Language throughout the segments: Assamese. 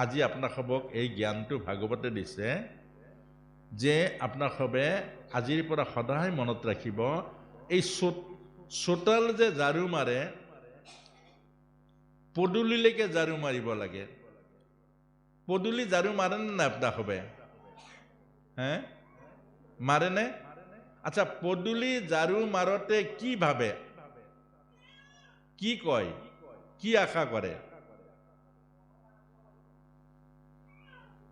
আজি আপোনাসবক এই জ্ঞানটো ভাগৱতে দিছে যে আপোনাসবে আজিৰ পৰা সদায় মনত ৰাখিব এই চোতাল যে ঝাৰু মাৰে পদূলিলৈকে ঝাৰু মাৰিব লাগে পদূলি ঝাৰু মাৰেনে নাই আপোনাসবে হে মাৰেনে আচ্ছা পদূলি ঝাৰু মাৰোতে কি ভাবে কি কয় কি আশা কৰে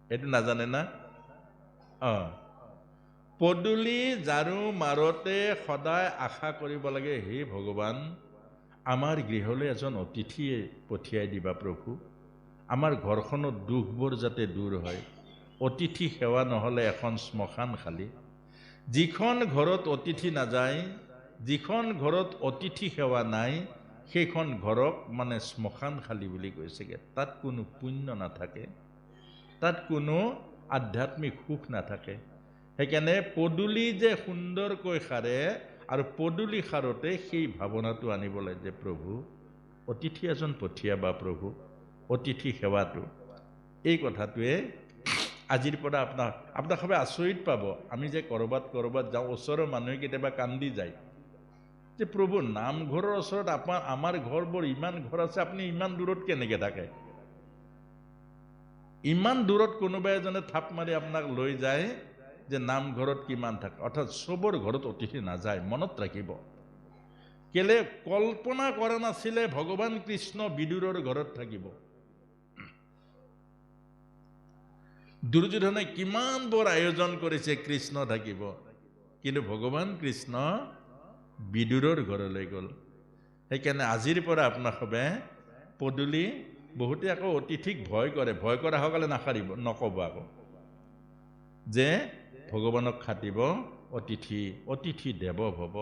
এইটো নাজানে না পদূলি ঝাৰু মাৰোতে সদায় আশা কৰিব লাগে হে ভগৱান আমাৰ গৃহলৈ এজন অতিথি পঠিয়াই দিবা প্ৰভু আমাৰ ঘৰখনত দুখবোৰ যাতে দূৰ হয় অতিথি সেৱা নহলে এখন শ্মশান খালি যিখন ঘৰত অতিথি নাযায় যিখন ঘৰত অতিথি সেৱা নাই সেইখন ঘৰক মানে শ্মশান খালি বুলি কৈছেগে তাত কোনো পুণ্য নাথাকে তাত কোনো আধ্যাত্মিক সুখ নাথাকে সেইকাৰণে পদূলি যে সুন্দৰকৈ সাৰে আৰু পদূলি সাৰোতে সেই ভাৱনাটো আনিবলৈ যে প্ৰভু অতিথি এজন পঠিয়াবা প্ৰভু অতিথি সেৱাটো এই কথাটোৱে আজিৰ পৰা আপোনাক সবে আচৰিত পাব আমি যে কৰবাত যাওঁ ওচৰৰ মানুহে কেতিয়াবা কান্দি যায় যে প্ৰভু নামঘৰৰ ওচৰত আমাৰ ঘৰবোৰ ইমান ঘৰ আছে আপুনি ইমান দূৰত কেনেকৈ থাকে ইমান দূৰত কোনোবা এজনে থাপ মাৰি আপোনাক লৈ যায় যে নামঘৰত কিমান থাকে অৰ্থাৎ চবৰ ঘৰত অতিথি নাযায় মনত ৰাখিব কেলে কল্পনা কৰা নাছিলে ভগৱান কৃষ্ণ বিদুৰৰ ঘৰত থাকিব দুৰ্যোধনে কিমান বৰ আয়োজন কৰিছে কৃষ্ণ থাকিব কিন্তু ভগৱান কৃষ্ণ বিদুৰৰ ঘৰলৈ গ'ল সেইকাৰণে আজিৰ পৰা আপোনাসবে পদূলি বহুতে আকৌ অতিথিক ভয় কৰা সকলে নাখাৰিব নকব আকৌ যে ভগৱানক খাটিব অতিথি দেৱ ভৱ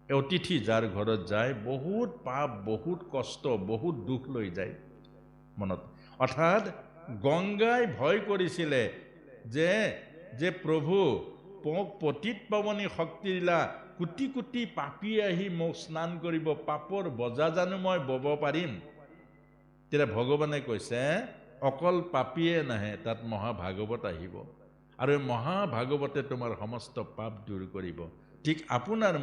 অতিথি যাৰ ঘৰত যায় বহুত পাপ বহুত কষ্ট বহুত দুখ লৈ যায় মনত অৰ্থাৎ গংগাই ভয় কৰিছিলে যে প্ৰভু পতিত পাৱনী শক্তি দিলা কোটি কোটি পাপী আহি মোক স্নান কৰিব পাপৰ বজা জানো মই বব পাৰিম তেতিয়া ভগৱানে কৈছে অকল পাপীয়ে নাহে তাত মহাভাগৱত আহিব আৰু মহাভাগৱতে তোমাৰ সমস্ত পাপ দূৰ কৰিব ঠিক আপোনাৰ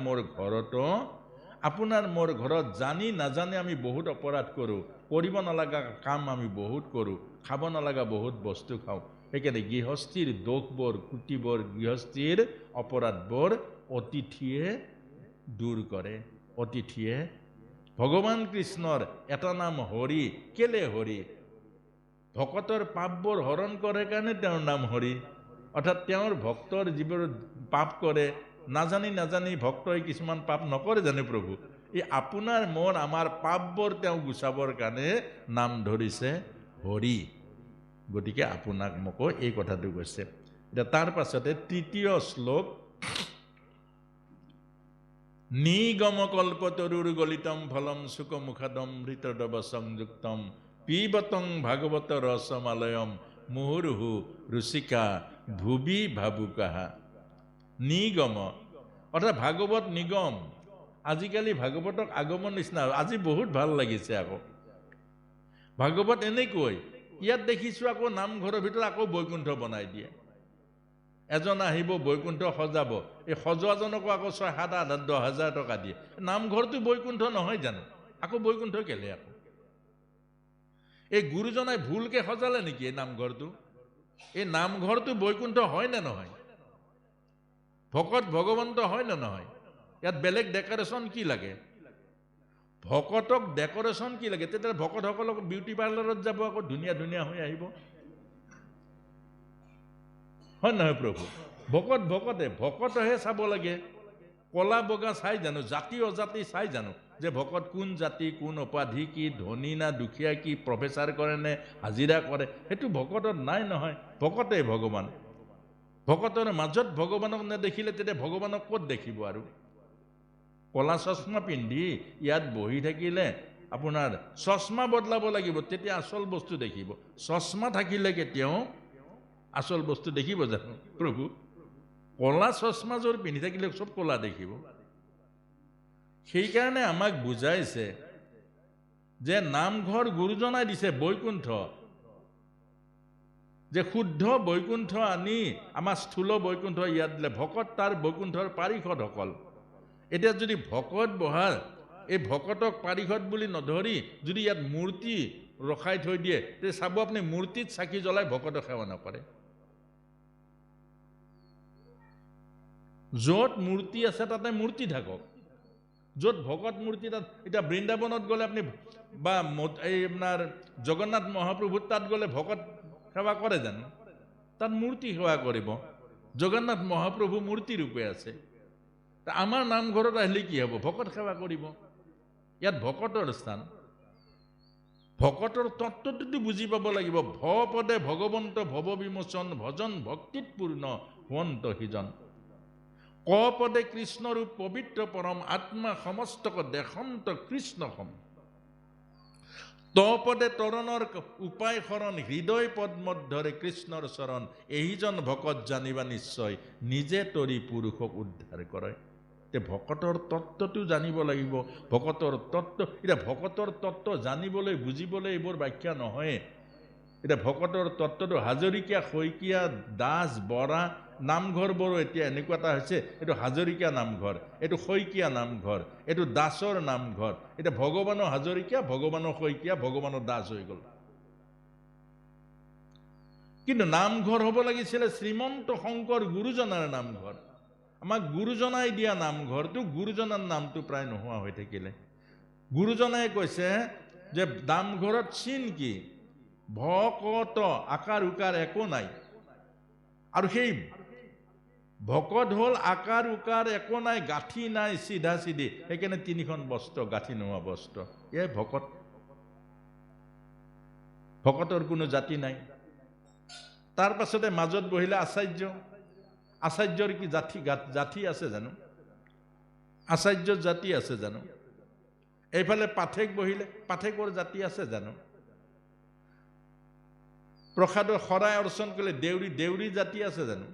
মোৰ ঘৰত জানি নাজানি আমি বহুত অপৰাধ কৰোঁ কৰিব নালাগা কাম আমি বহুত কৰোঁ খাব নালাগা বহুত বস্তু খাওঁ সেইকাৰণে গৃহস্থীৰ দোষবোৰ কুটিবোৰ গৃহস্থীৰ অপৰাধবোৰ অতিথিয়ে দূৰ কৰে অতিথিয়ে ভগৱান কৃষ্ণৰ এটা নাম হৰি কেলে হৰি ভকতৰ পাপবোৰ হৰণ কৰে কাৰণে তেওঁৰ নাম হৰি অৰ্থাৎ তেওঁৰ ভক্তৰ যিবোৰ পাপ কৰে নাজানি ভক্তই কিছুমান পাপ নকৰে জানে প্ৰভু এই আপোনাৰ মোৰ আমাৰ পাপবোৰ তেওঁ গুচাবৰ কাৰণে নাম ধৰিছে হৰি গতিকে আপোনাক মোকো এই কথাটো কৈছে এতিয়া তাৰ পাছতে তৃতীয় শ্লোক নিগম কল্পতৰুৰ গলিতম ফলম সুখ মুখাদম হৃতদব সংযুক্তম পিবতং ভাগৱত ৰসমালয়ম মুহুৰ্হু ৰুচিকা ভুবি ভাবুকাহা নিগম অৰ্থাৎ ভাগৱত নিগম আজিকালি ভাগৱতক আগমন নিচিনা আজি বহুত ভাল লাগিছে আকৌ ভাগৱত এনেকৈ ইয়াত দেখিছোঁ আকৌ নামঘৰৰ ভিতৰত আকৌ বৈকুণ্ঠ বনাই দিয়ে এজন আহিব বৈকুণ্ঠ সজাব এই সজোৱাজনকো আকৌ 6,7,8,10,000 টকা দিয়ে নামঘৰটো বৈকুণ্ঠ নহয় জানো আকৌ বৈকুণ্ঠ কেলে আকৌ এই গুৰুজনাই ভুলকে সজালে নেকি এই নামঘৰটো বৈকুণ্ঠ হয় নে নহয় ভকত ভগৱন্ত হয় নে নহয় ইয়াত বেলেগ ডেকৰেশ্যন কি লাগে ভকতক ডেকৰেশ্যন কি লাগে তেতিয়া ভকতসকলক বিউটি পাৰ্লাৰত যাব আকৌ ধুনীয়া হৈ আহিব হয় নহয় প্ৰভু ভকতহে চাব লাগে কলা বগা চাই জানো জাতি অজাতি চাই জানো যে ভকত কোন জাতি কোন উপাধি কি ধনী না দুখীয়া কি প্ৰফেচাৰ কৰে নে হাজিৰা কৰে সেইটো ভকতত নাই নহয় ভকতে ভগৱান ভকতৰ মাজত ভগৱানক নেদেখিলে তেতিয়া ভগৱানক ক'ত দেখিব আৰু কলা চশমা পিন্ধি ইয়াত বহি থাকিলে আপোনাৰ চশমা বদলাব লাগিব তেতিয়া আচল বস্তু দেখিব চশমা থাকিলে কেতিয়াও আসল বস্তু দেখিব জানো প্ৰভু কলা চশমাযোৰ পিন্ধি থাকিলে সব কলা দেখিব সেইকাৰণে আমাক বুজাইছে যে নামঘৰ গুৰুজনাই দিছে বৈকুণ্ঠ যে শুদ্ধ বৈকুণ্ঠ আনি আমাৰ স্থূল বৈকুণ্ঠ ইয়াত দিলে, ভকত তাৰ বৈকুণ্ঠৰ পাৰিষদসকল। এতিয়া যদি ভকত বহা, এই ভকতক পাৰিষদ বুলি নধৰি যদি ইয়াত মূৰ্তি ৰখাই থৈ দিয়ে, তে চাব আপুনি মূৰ্তিত চাকি জ্বলাই ভকতক সেৱা নকৰে। য'ত মূৰ্তি আছে তাতে মূৰ্তি থাকক, য'ত ভকত মূৰ্তি তাত। এতিয়া বৃন্দাবনত গ'লে আপুনি বা এই আপোনাৰ জগন্নাথ মহাপ্ৰভুত তাত গ'লে ভকত সেৱা কৰে জানো? তাত মূৰ্তি সেৱা কৰিব। জগন্নাথ মহাপ্ৰভু মূৰ্তি ৰূপে আছে। আমাৰ নামঘৰত আহিলে কি হ'ব? ভকত সেৱা কৰিব। ইয়াত ভকতৰ স্থান। ভকতৰ তত্ত্বটোতো বুজি পাব লাগিব। ভ পদে ভগৱন্ত ভৱ বিমোচন, ভজন ভক্তিত পূৰ্ণ হোৱন্ত সিজন। ক পদে কৃষ্ণৰূপ পবিত্ৰ পৰম, আত্মা সমস্তক দেশন্ত কৃষ্ণসম। ত পদে তৰণৰ উপায় শৰণ, হৃদয় পদ্মত ধৰে কৃষ্ণৰ চৰণ। এইজন ভকত জানিবা নিশ্চয়, নিজে তৰি পুৰুষক উদ্ধাৰ কৰে। এতিয়া ভকতৰ তত্ত্বটো জানিব লাগিব। ভকতৰ তত্ত্ব, এতিয়া ভকতৰ তত্ত্ব জানিবলৈ বুজিবলৈ এইবোৰ ব্যাখ্যা নহয়। এতিয়া ভকতৰ তত্ত্বটো হাজৰিকীয়া, শইকীয়া, দাস, বৰা নামঘৰবোৰো এতিয়া এনেকুৱা এটা হৈছে, এইটো হাজৰিকীয়া নামঘৰ, এইটো শইকীয়া নামঘৰ, এইটো দাসৰ নামঘৰ। এতিয়া ভগৱানৰ হাজৰিকীয়া, ভগৱানৰ শইকীয়া, ভগৱানৰ দাস হৈ গ'ল। কিন্তু নামঘৰ হ'ব লাগিছিলে শ্ৰীমন্ত শংকৰ গুৰুজনাৰ নামঘৰ। আমাক গুৰুজনাই দিয়া নামঘৰটো, গুৰুজনাৰ নামটো প্ৰায় নোহোৱা হৈ থাকিলে। গুৰুজনাই কৈছে যে নামঘৰত চিন কি? ভকত, আকাৰ উকাৰ একো নাই। আৰু সেই ভকত হ'ল আকাৰ উকাৰ একো নাই, গাঁঠি নাই, চিধা চিধি। সেইকাৰণে তিনিখন বস্ত্ৰ, গাঁঠি নোহোৱা বস্ত্ৰ, এয়াই ভকত। ভকতৰ কোনো জাতি নাই। তাৰ পাছতে মাজত বহিলে আচাৰ্য। আচাৰ্যৰ কি জাতি আছে জানো? আচাৰ্যৰ জাতি আছে জানো? এইফালে পাঠেক বহিলে, পাঠেকৰ জাতি আছে জানো? প্ৰসাদৰ শৰাই অৰ্চন কৰিলে দেউৰী, দেউৰী জাতি আছে জানো?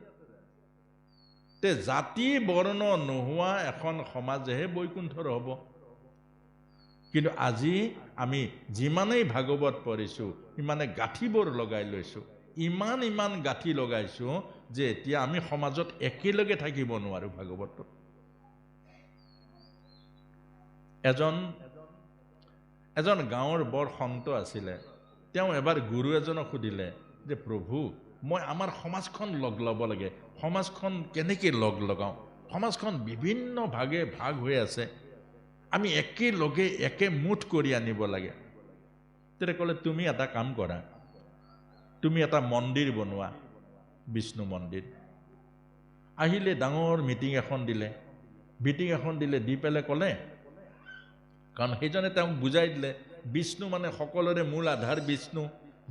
তে জাতি বৰ্ণ নোহোৱা এখন সমাজেহে বৈকুণ্ঠৰ হ'ব। কিন্তু আজি আমি যিমানেই ভাগৱত পঢ়িছোঁ, সিমানে গাঁঠিবোৰ লগাই লৈছোঁ, ইমান গাঁঠি লগাইছোঁ যে এতিয়া আমি সমাজত একেলগে থাকিব নোৱাৰোঁ। ভাগৱতত এজন গাঁৱৰ বৰ সন্ত আছিলে। তেওঁ এবাৰ গুৰু এজনক সুধিলে যে প্ৰভু, মই আমাৰ সমাজখন লগ ল'ব লাগে, সমাজখন কেনেকৈ লগ লগাওঁ? সমাজখন বিভিন্ন ভাগে ভাগ হৈ আছে, আমি একেলগে একেমুঠ কৰি আনিব লাগে। তেতিয়া ক'লে তুমি এটা কাম কৰা, তুমি এটা মন্দিৰ বনোৱা, বিষ্ণু মন্দিৰ। আহিলে ডাঙৰ মিটিং এখন দিলে। মিটিং এখন দিলে, দি পেলাই ক'লে, কাৰণ সেইজনে তেওঁক বুজাই দিলে বিষ্ণু মানে সকলোৰে মূল আধাৰ বিষ্ণু,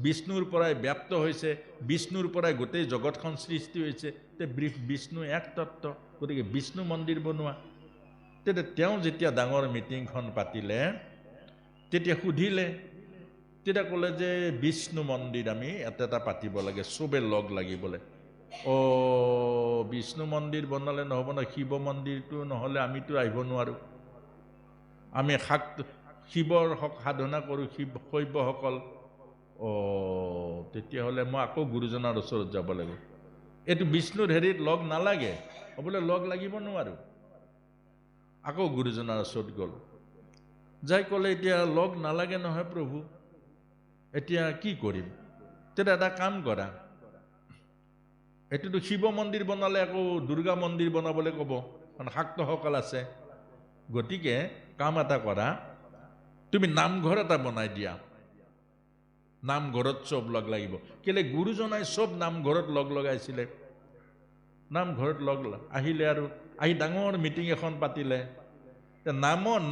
বিষ্ণুৰ পৰাই ব্যাপ্ত হৈছে, বিষ্ণুৰ পৰাই গোটেই জগতখন সৃষ্টি হৈছে। তে বিষ্ণু এক তত্ত্ব, গতিকে বিষ্ণু মন্দিৰ বনোৱা। তেতিয়া তেওঁ যেতিয়া ডাঙৰ মিটিংখন পাতিলে, তেতিয়া সুধিলে, তেতিয়া ক'লে যে বিষ্ণু মন্দিৰ আমি এটা পাতিব লাগে, চবে লগ লাগিবলৈ। বিষ্ণু মন্দিৰ বনালে নহ'ব ন, শিৱ মন্দিৰটো নহ'লে আমিতো আহিব নোৱাৰোঁ। আমি শিৱৰ সাধনা কৰোঁ, শৈৱসকল। তেতিয়াহ'লে মই আকৌ গুৰুজনাৰ ওচৰত যাব লাগিব। এইটো বিষ্ণুৰ হেৰিত লগ নালাগে, বোলে লগ লাগিব নোৱাৰোঁ। আকৌ গুৰুজনাৰ ওচৰত গ'ল, যাই ক'লে এতিয়া লগ নালাগে নহয় প্ৰভু, এতিয়া কি কৰিম? তেতিয়া এটা কাম কৰা, এইটোতো শিৱ মন্দিৰ বনালে আকৌ দুৰ্গা মন্দিৰ বনাবলৈ ক'ব, কাৰণ শাক্তসকল আছে। গতিকে কাম এটা কৰা, তুমি নামঘৰ এটা বনাই দিয়া, নামঘৰত চব লগ লাগিব। কেলে গুৰুজনাই চব নামঘৰত লগ লগাইছিলে। নামঘৰত লগ আহিলে আৰু আহি ডাঙৰ মিটিং এখন পাতিলে।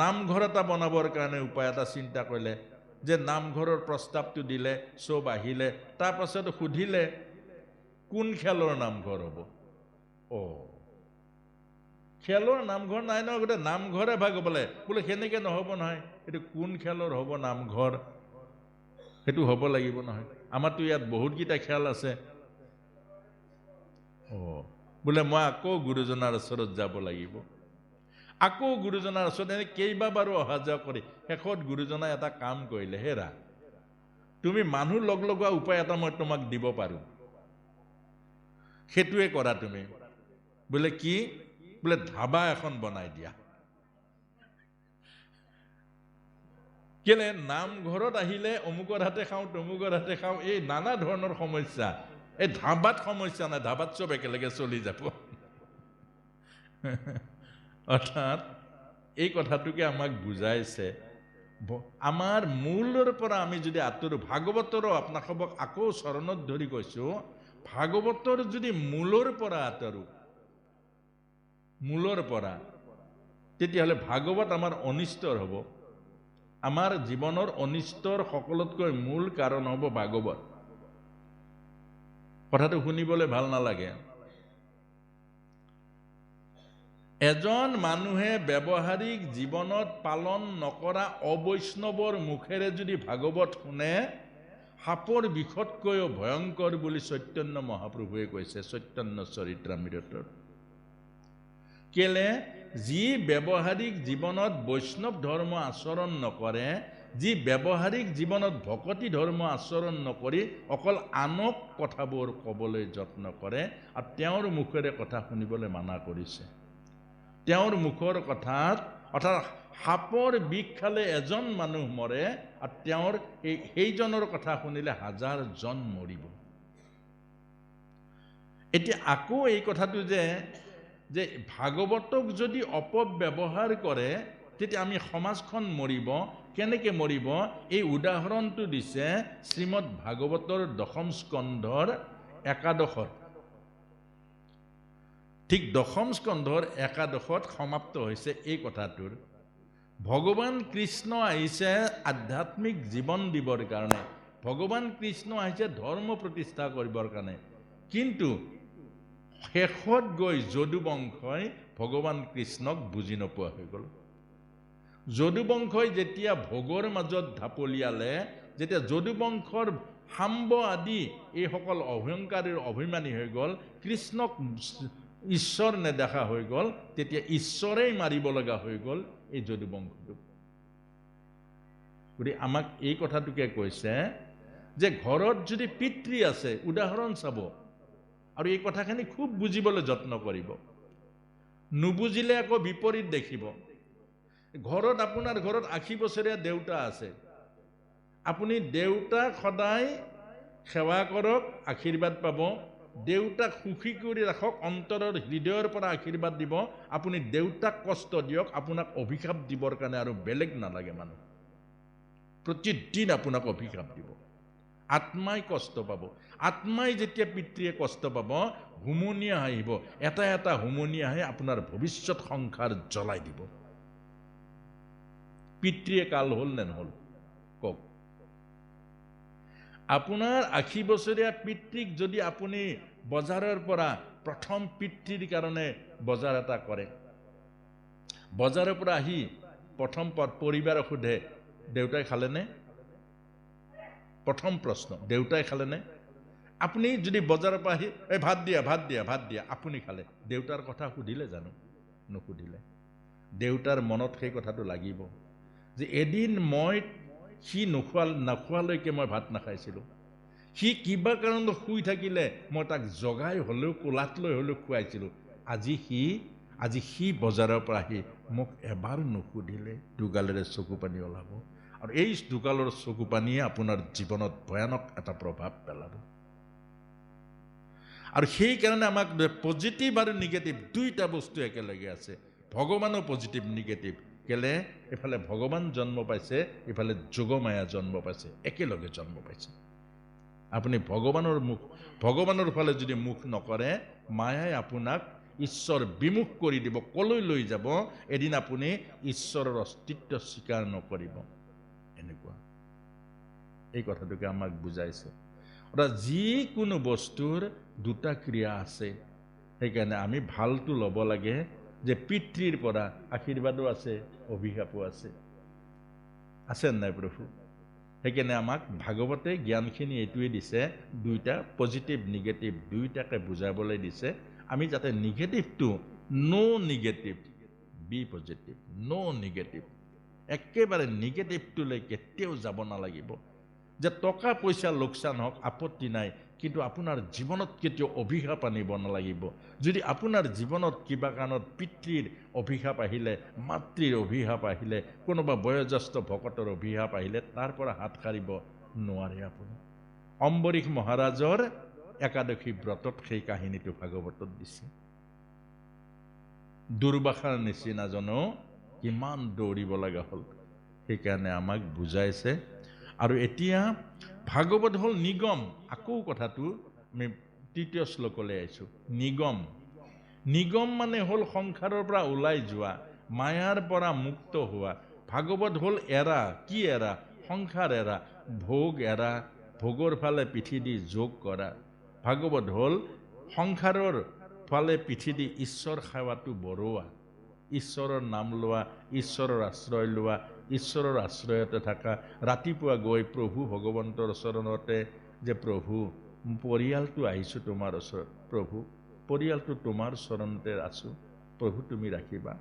নামঘৰ এটা বনাবৰ কাৰণে উপায় এটা চিন্তা কৰিলে, যে নামঘৰৰ প্ৰস্তাৱটো দিলে, চব আহিলে। তাৰপাছত সুধিলে কোন খেলৰ নামঘৰ হ'ব? খেলৰ নামঘৰ নাই নহয়, গোটেই নামঘৰে ভাগ বোলে। সেনেকে নহ'ব নহয়, এইটো কোন খেলৰ হ'ব নামঘৰ, সেইটো হ'ব লাগিব নহয়। আমাৰতো ইয়াত বহুতকেইটা খেল আছে। বোলে মই আকৌ গুৰুজনাৰ ওচৰত যাব লাগিব। আকৌ গুৰুজনাৰ ওচৰত এনে কেইবাবাৰো অহা যোৱা কৰি শেষত গুৰুজনাই এটা কাম কৰিলে, হেৰা তুমি মানুহ লগ লগোৱা উপায় এটা মই তোমাক দিব পাৰোঁ। সেইটোৱে কৰা তুমি বোলে কি বোলে ধাবা এখন বনাই দিয়া কেলে নামঘৰত আহিলে অমুকৰ হাতে খাওঁ তমুকৰ হাতে খাওঁ এই নানা ধৰণৰ সমস্যা এই ধাবাত সমস্যা নাই ধাবাত চব একেলগে চলি যাব অৰ্থাৎ এই কথাটোকে আমাক বুজাইছে আমাৰ মূলৰ পৰা আমি যদি আঁতৰো ভাগৱতৰো আপোনালোকক আকৌ চৰণত ধৰি কৈছো ভাগৱতৰ যদি মূলৰ পৰা আঁতৰো মূলৰ পৰা তেতিয়াহ'লে ভাগৱত আমাৰ অনিষ্টৰ হ'ব আমাৰ জীৱনৰ অনিষ্টৰ সকলোতকৈ মূল কাৰণ হ'ব ভাগৱত কথাটো শুনিবলৈ ভাল নালাগে এজন মানুহে ব্যৱহাৰিক জীৱনত পালন নকৰা অবৈষ্ণৱৰ মুখেৰে যদি ভাগৱত শুনে সাপৰ বিষতকৈও ভয়ংকৰ বুলি চৈতন্য মহাপ্ৰভুৱে কৈছে চৈতন্য চৰিত্ৰামৃতত কেলে যি ব্যৱহাৰিক জীৱনত বৈষ্ণৱ ধৰ্ম আচৰণ নকৰে যি ব্যৱহাৰিক জীৱনত ভকতি ধৰ্ম আচৰণ নকৰি অকল আনক কথাবোৰ ক'বলৈ যত্ন কৰে আৰু তেওঁৰ মুখেৰে কথা শুনিবলৈ মানা কৰিছে তেওঁৰ মুখৰ কথাত অৰ্থাৎ সাপৰ বিষ খালে এজন মানুহ মৰে আৰু তেওঁৰ সেইজনৰ কথা শুনিলে হাজাৰজন মৰিব এতিয়া আকৌ এই কথাটো যে ভাগৱতক যদি অপব্যৱহাৰ কৰে তেতিয়া আমি সমাজখন মৰিব কেনেকৈ মৰিব এই উদাহৰণটো দিছে শ্ৰীমদ ভাগৱতৰ 10ম স্কন্ধৰ 11 ঠিক 10ম স্কন্ধৰ 11 সমাপ্ত হৈছে এই কথাটোৰ ভগৱান কৃষ্ণ আহিছে আধ্যাত্মিক জীৱন দিবৰ কাৰণে ভগৱান কৃষ্ণ আহিছে ধৰ্ম প্ৰতিষ্ঠা কৰিবৰ কাৰণে কিন্তু শেষত গৈ যদুবংশই ভগৱান কৃষ্ণক বুজি নোপোৱা হৈ গ'ল যদুবংশই যেতিয়া ভোগৰ মাজত ঢাপলিয়ালে যেতিয়া যদুবংশৰ সাম্ব আদি এইসকল অহংকাৰীৰ অভিমানী হৈ গ'ল কৃষ্ণক ঈশ্বৰ নেদেখা হৈ গ'ল তেতিয়া ঈশ্বৰেই মাৰিব লগা হৈ গ'ল এই যদুবংশটোক গতিকে আমাক এই কথাটোকে কৈছে যে ঘৰত যদি পিতৃ আছে উদাহৰণ চাব আৰু এই কথাখিনি খুব বুজিবলৈ যত্ন কৰিব নুবুজিলে আকৌ বিপৰীত দেখিব ঘৰত আপোনাৰ ঘৰত 80 বছৰীয়া দেউতা আছে আপুনি দেউতাক সদায় সেৱা কৰক আশীৰ্বাদ পাব দেউতাক সুখী কৰি ৰাখক অন্তৰৰ হৃদয়ৰ পৰা আশীৰ্বাদ দিব আপুনি দেউতাক কষ্ট দিয়ক আপোনাক অভিশাপ দিবৰ কাৰণে আৰু বেলেগ নালাগে মানুহ প্ৰতিদিন আপোনাক অভিশাপ দিব আত্মাই কষ্ট পাব আত্মাই যেতিয়া পিতৃয়ে কষ্ট পাব হুমনিয়া আহিব এটা এটা হুমনিয়া আহি আপোনাৰ ভৱিষ্যত সংসাৰ জ্বলাই দিব পিতৃয়ে কাল হ'ল নে নহ'ল কওক আপোনাৰ 80 বছৰীয়া পিতৃক যদি আপুনি বজাৰৰ পৰা প্ৰথম পিতৃৰ কাৰণে বজাৰ এটা কৰে বজাৰৰ পৰা আহি প্ৰথম পৰিবাৰক সোধে দেউতাই খালেনে প্ৰথম প্ৰশ্ন দেউতাই খালেনে আপুনি যদি বজাৰৰ পৰা আহি এই ভাত দিয়া আপুনি খালে দেউতাৰ কথা সুধিলে জানো নুসুধিলে দেউতাৰ মনত সেই কথাটো লাগিব যে এদিন মই সি নোখোৱালৈকে মই ভাত নাখাইছিলোঁ সি কিবা কাৰণত শুই থাকিলে মই তাক জগাই হ'লেও কোলাত লৈ হ'লেও খুৱাইছিলোঁ আজি সি বজাৰৰ পৰা আহি মোক এবাৰ নুসুধিলে দুগালেৰে চকু পানী ওলাব আৰু এই দুগালৰ চকু পানীয়ে আপোনাৰ জীৱনত ভয়ানক এটা প্ৰভাৱ পেলাব আৰু সেইকাৰণে আমাক পজিটিভ আৰু নিগেটিভ দুইটা বস্তু একেলগে আছে ভগৱানো পজিটিভ নিগেটিভ কেলে এফালে ভগৱান জন্ম পাইছে এফালে যোগমায়া জন্ম পাইছে একেলগে জন্ম পাইছে আপুনি ভগৱানৰ ফালে যদি মুখ নকৰে মায়াই আপোনাক ঈশ্বৰ বিমুখ কৰি দিব কলৈ লৈ যাব এদিন আপুনি ঈশ্বৰৰ অস্তিত্ব স্বীকাৰ নকৰিব এনেকুৱা এই কথাটোকে আমাক বুজাইছে অৰ্থাৎ যিকোনো বস্তুৰ দুটা ক্ৰিয়া আছে সেইকাৰণে আমি ভালটো ল'ব লাগে যে পিতৃৰ পৰা আশীৰ্বাদো আছে অভিশাপো আছে নাই প্ৰভু সেইকাৰণে আমাক ভাগৱতে জ্ঞানখিনি এইটোৱে দিছে দুইটা পজিটিভ নিগেটিভ দুইটাকে বুজাবলৈ দিছে আমি যাতে নিগেটিভটো নো নিগেটিভ বি পজিটিভ নো নিগেটিভ একেবাৰে নিগেটিভটোলৈ কেতিয়াও যাব নালাগিব যে টকা পইচা লোকচান হওক আপত্তি নাই, কিন্তু আপোনাৰ জীৱনত কেতিয়াও অভিশাপ আনিব নালাগিব। যদি আপোনাৰ জীৱনত কিবা কাৰণত পিতৃৰ অভিশাপ আহিলে, মাতৃৰ অভিশাপ আহিলে, কোনোবা বয়োজ্যেষ্ঠ ভকতৰ অভিশাপ আহিলে, তাৰ পৰা হাত সাৰিব নোৱাৰে আপুনি। অম্বৰীশ মহাৰাজৰ একাদশী ব্ৰতত সেই কাহিনীটো ভাগৱতত দিছে। দুৰ্বাসাৰ নিচিনাজনো কিমান দৌৰিব লগা হ'ল, সেইকাৰণে আমাক বুজাইছে। আৰু এতিয়া ভাগৱত হ'ল নিগম। আকৌ কথাটো আমি তৃতীয় শ্লোকলৈ আহিছোঁ। নিগম, নিগম মানে হ'ল সংসাৰৰ পৰা ওলাই যোৱা, মায়াৰ পৰা মুক্ত হোৱা। ভাগৱত হ'ল এৰা। কি এৰা? সংসাৰ এৰা, ভোগ এৰা, ভোগৰ ফালে পিঠি দি যোগ কৰা। ভাগৱত হ'ল সংসাৰৰ ফালে পিঠি দি ঈশ্বৰ সেৱাটো বঢ়োৱা, ঈশ্বৰৰ নাম লোৱা, ঈশ্বৰৰ আশ্ৰয় লোৱা, ঈশ্বৰৰ আশ্ৰয়তে থকা। ৰাতিপুৱা গৈ প্ৰভু ভগৱন্তৰ চৰণতে যে প্ৰভু পৰিয়ালটো আহিছোঁ তোমাৰ ওচৰত, প্ৰভু পৰিয়ালটো তোমাৰ চৰণতে আছোঁ, প্ৰভু তুমি ৰাখিবা।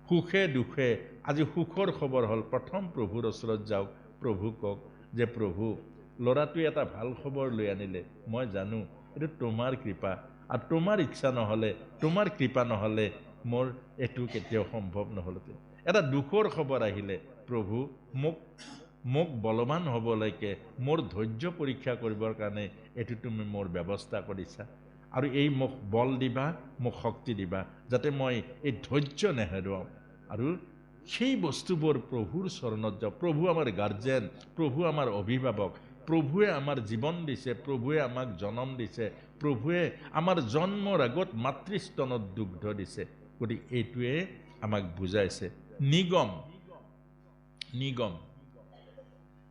সুখে দুখে, আজি সুখৰ খবৰ হ'ল, প্ৰথম প্ৰভুৰ ওচৰত যাওক, প্ৰভু কওক যে প্ৰভু ল'ৰাটোৱে এটা ভাল খবৰ লৈ আনিলে, মই জানো এইটো তোমাৰ কৃপা, আৰু তোমাৰ ইচ্ছা নহ'লে, তোমাৰ কৃপা নহ'লে মোৰ এইটো কেতিয়াও সম্ভৱ নহ'লহেঁতেন। এটা দুখৰ খবৰ আহিলে, প্ৰভু মোক বলৱান হ'বলৈকে, মোৰ ধৈৰ্য পৰীক্ষা কৰিবৰ কাৰণে এইটো তুমি মোৰ ব্যৱস্থা কৰিছা, আৰু এই মোক বল দিবা, মোক শক্তি দিবা, যাতে মই এই ধৈৰ্য নেহেৰুৱাওঁ। আৰু সেই বস্তুবোৰ প্ৰভুৰ চৰণত যাওঁ। প্ৰভু আমাৰ গাৰ্জেন, প্ৰভু আমাৰ অভিভাৱক, প্ৰভুৱে আমাৰ জীৱন দিছে, প্ৰভুৱে আমাক জন্ম দিছে, প্ৰভুৱে আমাৰ জন্মৰ আগত মাতৃস্তনত দুগ্ধ দিছে। গতিকে এইটোৱে আমাক বুজাইছে। নিগম, নিগম,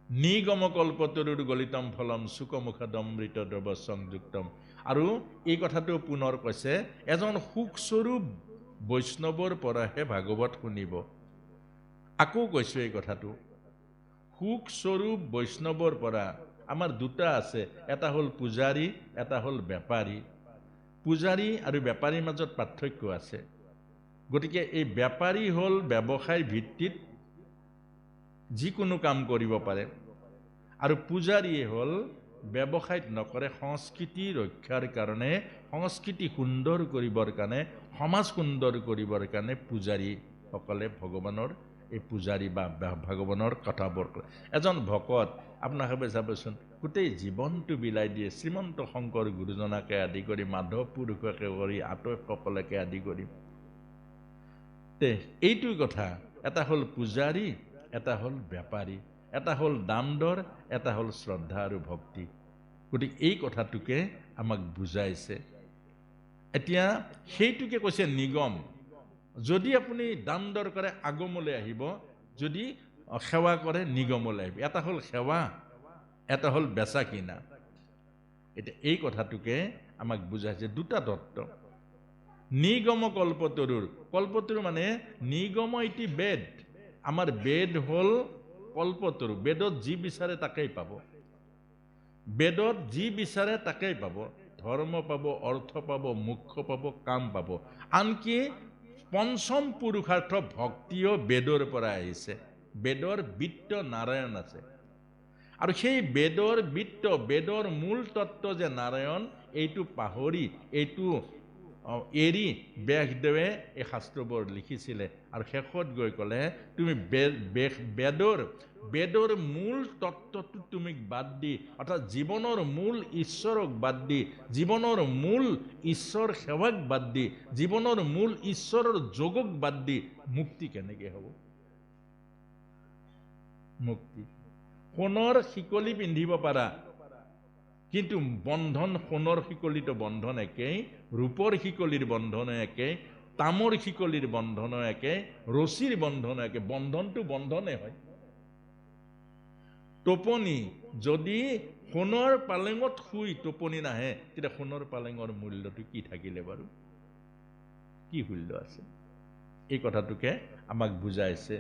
নিগম কল্পতৰুৰ গলিতম ফলম চুকমুখাদমৃত দ্ৰৱ সংযুক্তম। আৰু এই কথাটো পুনৰ কৈছে, এজন সুখস্বৰূপ বৈষ্ণৱৰ পৰাহে ভাগৱত শুনিব। আকৌ কৈছোঁ এই কথাটো, সুখস্বৰূপ বৈষ্ণৱৰ পৰা। আমাৰ দুটা আছে, এটা হ'ল পূজাৰী, এটা হ'ল বেপাৰী। পূজাৰী আৰু বেপাৰীৰ মাজত পাৰ্থক্য আছে। গতিকে এই বেপাৰী হ'ল ব্যৱসায় ভিত্তিত যিকোনো কাম কৰিব পাৰে, আৰু পূজাৰীয়ে হ'ল ব্যৱসায়ত নকৰে, সংস্কৃতি ৰক্ষাৰ কাৰণে, সংস্কৃতি সুন্দৰ কৰিবৰ কাৰণে, সমাজ সুন্দৰ কৰিবৰ কাৰণে পূজাৰীসকলে ভগৱানৰ এই পূজাৰী বা ভগৱানৰ কথাবোৰ কৰে। এজন ভকত আপোনালোকে চাবচোন, গোটেই জীৱনটো বিলাই দিয়ে, শ্ৰীমন্ত শংকৰ গুৰুজনাকে আদি কৰি, মাধৱ পুৰুষকে কৰি, আটকসকলকে আদি কৰি। এইটো কথা, এটা হ'ল পূজাৰী, এটা হ'ল বেপাৰী, এটা হ'ল দাম দৰ, এটা হ'ল শ্ৰদ্ধা আৰু ভক্তি। গতিকে এই কথাটোকে আমাক বুজাইছে। এতিয়া সেইটোকে কৈছে নিগম। যদি আপুনি দাম দৰ কৰে আগমলৈ আহিব, যদি সেৱা কৰে নিগমলৈ আহিব। এটা হ'ল সেৱা, এটা হ'ল বেচা কিনা। এতিয়া এই কথাটোকে আমাক বুজাইছে, দুটা তত্ত্ব। নিগম কল্পতৰুৰ, কল্পতৰু মানে নিগম ইতি বেদ। আমাৰ বেদ হ'ল কল্পতৰু। বেদত যি বিচাৰে তাকেই পাব, বেদত যি বিচাৰে তাকেই পাব। ধৰ্ম পাব, অৰ্থ পাব, মোক্ষ পাব, কাম পাব। আনকি পঞ্চম পুৰুষাৰ্থ ভক্তিও বেদৰ পৰা আহিছে। বেদৰ বিত্ত নাৰায়ণ আছে, আৰু সেই বেদৰ বিত্ত, বেদৰ মূল তত্ত্ব যে নাৰায়ণ, এইটো পাহৰি, এইটো এৰি ব্যাসদেৱে এই শাস্ত্ৰবোৰ লিখিছিলে। আৰু শেষত গৈ ক'লে, তুমি বেদৰ মূল তত্ত্বটো তুমি বাদ দি, অৰ্থাৎ জীৱনৰ মূল ঈশ্বৰক বাদ দি, জীৱনৰ মূল ঈশ্বৰ সেৱাক বাদ দি, জীৱনৰ মূল ঈশ্বৰৰ যোগক বাদ দি মুক্তি কেনেকে হ'ব? মুক্তি সোণৰ শিকলি পিন্ধিব পাৰা, কিন্তু বন্ধন, সোণৰ শিকলিতো বন্ধন একেই, ৰূপৰ শিকলিৰ বন্ধন একেই, তামৰ শিকলিৰ বন্ধন একেই, ৰছীৰ বন্ধন একে, বন্ধনটো বন্ধনে হয়। টোপনি, যদি সোণৰ পালেঙত শুই টোপনি নাহে, তেতিয়া সোণৰ পালেঙৰ মূল্যটো কি থাকিলে বাৰু? কি মূল্য আছে? এই কথাটোকে আমাক বুজাইছে।